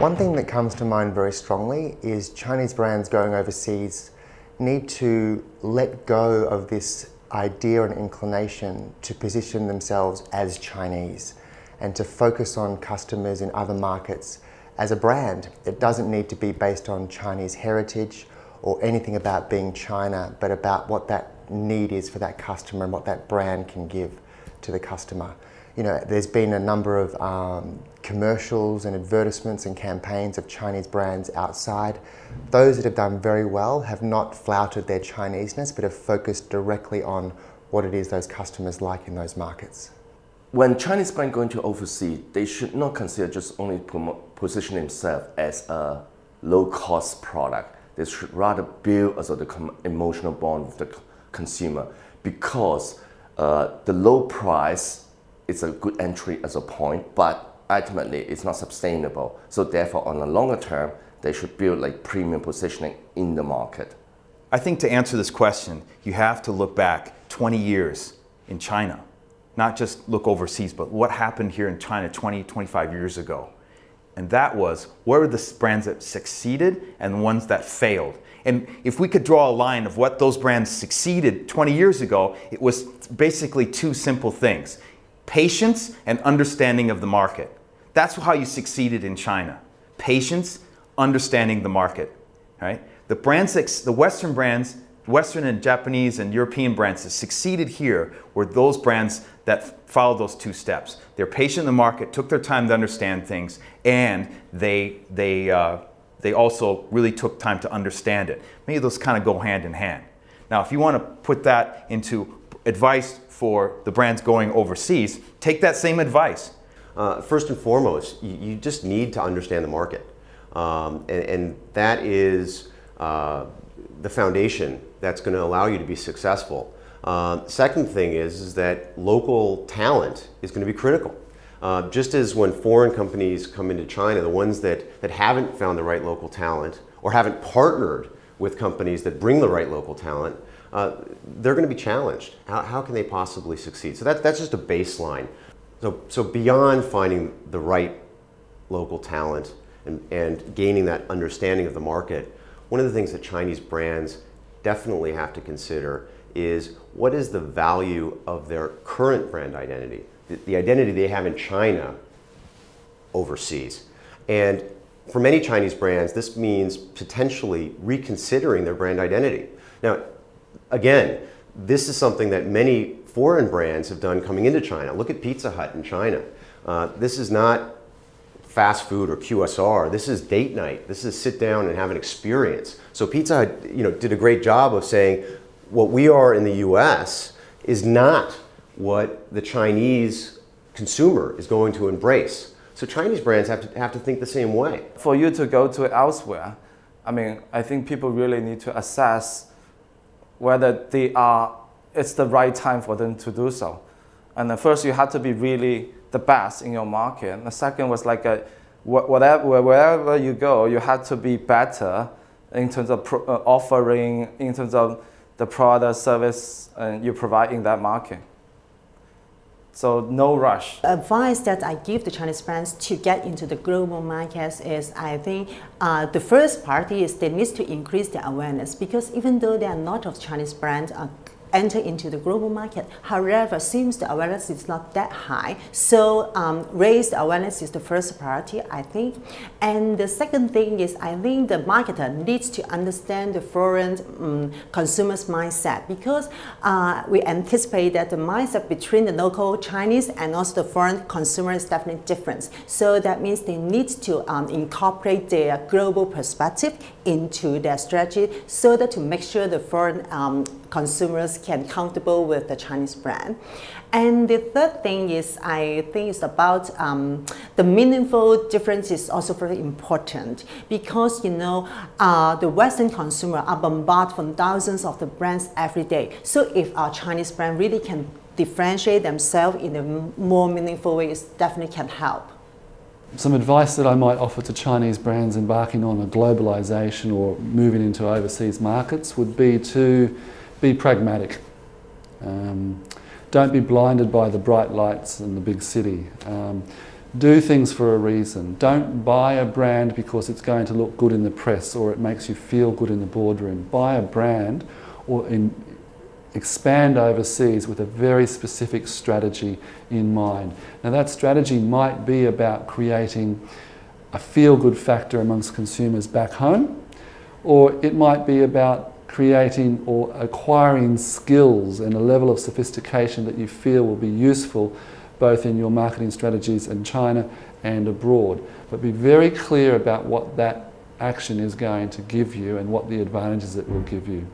One thing that comes to mind very strongly is Chinese brands going overseas need to let go of this idea and inclination to position themselves as Chinese and to focus on customers in other markets as a brand. It doesn't need to be based on Chinese heritage or anything about being China, but about what that need is for that customer and what that brand can give to the customer. You know, there's been a number of commercials and advertisements and campaigns of Chinese brands outside. Those that have done very well have not flouted their Chineseness, but have focused directly on what it is those customers like in those markets. When Chinese brands going to overseas, they should not consider just only position themselves as a low-cost product. They should rather build the emotional bond with the consumer, because the low price is a good entry as a point, but ultimately it's not sustainable. So therefore, on the longer term, they should build like premium positioning in the market. I think to answer this question, you have to look back 20 years in China. Not just look overseas, but what happened here in China 20, 25 years ago. And that was, where were the brands that succeeded and the ones that failed? And if we could draw a line of what those brands succeeded 20 years ago, it was basically two simple things: patience and understanding of the market. That's how you succeeded in China. Patience, understanding the market, right? The brands, the Western brands, Western and Japanese and European brands that succeeded here were those brands that followed those two steps. They're patient in the market, took their time to understand things, and they also really took time to understand it. Many of those kind of go hand in hand. Now, if you want to put that into advice for the brands going overseas, take that same advice. First and foremost, you just need to understand the market. And that is the foundation that's going to allow you to be successful. Second thing is that local talent is going to be critical. Just as when foreign companies come into China, the ones that haven't found the right local talent or haven't partnered with companies that bring the right local talent, they're going to be challenged. How can they possibly succeed? So that's just a baseline. So beyond finding the right local talent and gaining that understanding of the market, one of the things that Chinese brands definitely have to consider is, what is the value of their current brand identity, the identity they have in China overseas. And for many Chinese brands, this means potentially reconsidering their brand identity. Now, again, this is something that many foreign brands have done coming into China. Look at Pizza Hut in China. This is not fast food or QSR. This is date night. This is sit down and have an experience. So Pizza Hut, did a great job of saying, what we are in the US is not what the Chinese consumer is going to embrace. So Chinese brands have to think the same way. For you to go to elsewhere, I think people really need to assess whether it's the right time for them to do so. And first, you have to be really the best in your market. And the second was like wherever you go, you have to be better in terms of offering, in terms of the product, service you provide in that market. So no rush. Advice that I give the Chinese brands to get into the global markets is, I think the first part is they need to increase their awareness, because even though there are not of Chinese brands enter into the global market, however, seems the awareness is not that high. So raise the awareness is the first priority, I think. And the second thing is, I think the marketer needs to understand the foreign consumers' mindset, because we anticipate that the mindset between the local Chinese and also the foreign consumer is definitely different. So that means they need to incorporate their global perspective into their strategy, so that to make sure the foreign consumers can comfortable with the Chinese brand. And the third thing is, I think it's about the meaningful difference is also very important, because the Western consumer are bombarded from thousands of the brands every day. So if our Chinese brand really can differentiate themselves in a more meaningful way, it definitely can help. Some advice that I might offer to Chinese brands embarking on a globalization or moving into overseas markets would be to be pragmatic. Don't be blinded by the bright lights in the big city. Do things for a reason. Don't buy a brand because it's going to look good in the press or it makes you feel good in the boardroom. Buy a brand or expand overseas with a very specific strategy in mind. Now that strategy might be about creating a feel-good factor amongst consumers back home, or it might be about creating or acquiring skills and a level of sophistication that you feel will be useful both in your marketing strategies in China and abroad. But be very clear about what that action is going to give you and what the advantages it will give you.